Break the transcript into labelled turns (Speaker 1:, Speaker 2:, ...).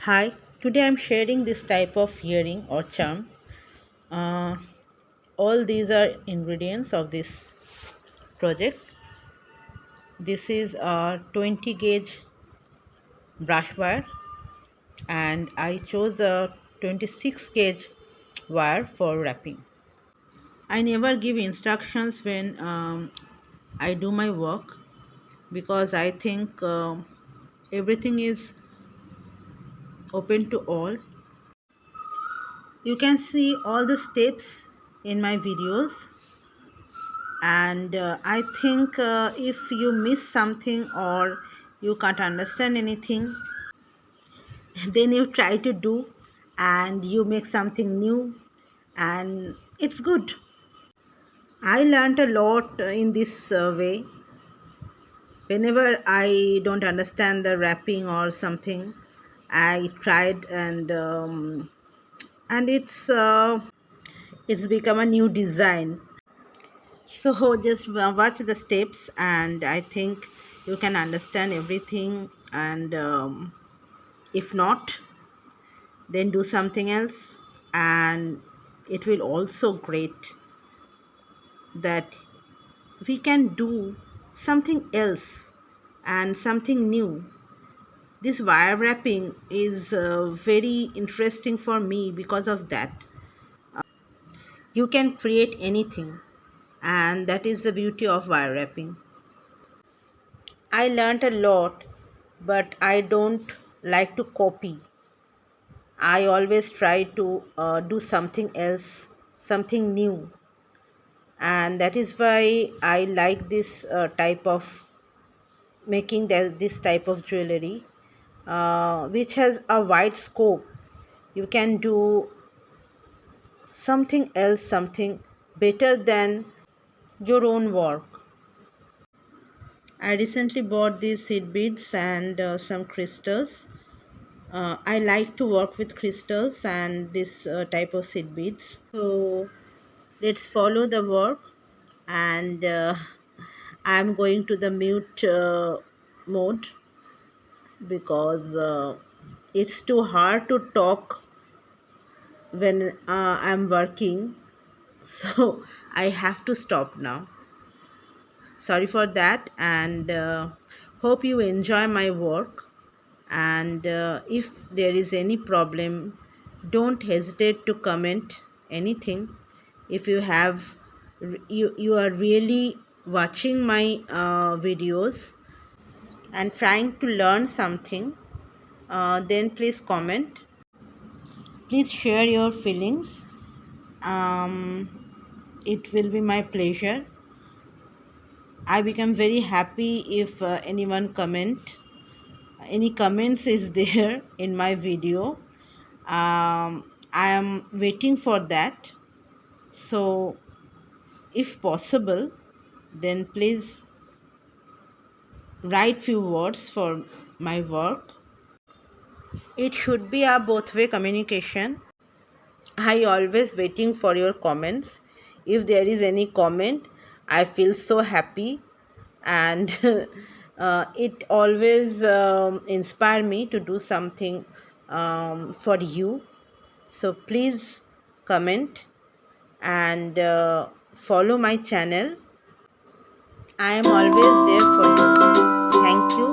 Speaker 1: Hi, today I'm sharing this type of earring or charm. Uh, all these are ingredients of this project. This is a 20 gauge brush wire, and I chose a 26 gauge wire for wrapping. I never give instructions when I do my work because I think everything is open to all. You can see all the steps in my videos, and I think if you miss something or you can't understand anything, then you try to do and you make something new, and it's good. I learned a lot in this way. Whenever I don't understand the wrapping or something, I tried, and it's become a new design. So just watch the steps, and I think you can understand everything. And if not, then do something else, and it will also great that we can do something else and something new. This wire wrapping is very interesting for me because of that. You can create anything, and that is the beauty of wire wrapping. I learned a lot, but I don't like to copy. I always try to do something else, something new, and that is why I like this type of making this type of jewelry, which has a wide scope. You can do something else, something better than your own work. I recently bought these seed beads and some crystals. I like to work with crystals and this type of seed beads. So let's follow the work, and I'm going to the mute mode because it's too hard to talk when I'm working. So I have to stop now. Sorry for that, and hope you enjoy my work. And if there is any problem, don't hesitate to comment anything. If you have you are really watching my videos and trying to learn something, then please comment. Please share your feelings. It will be my pleasure. I become very happy if anyone comment. Any comments is there in my video. I am waiting for that. So, if possible, then please write few words for my work. It should be a both way communication. I always waiting for your comments. If there is any comment, I feel so happy, and it always inspire me to do something for you. So please comment and follow my channel. I am always there for you. Thank you.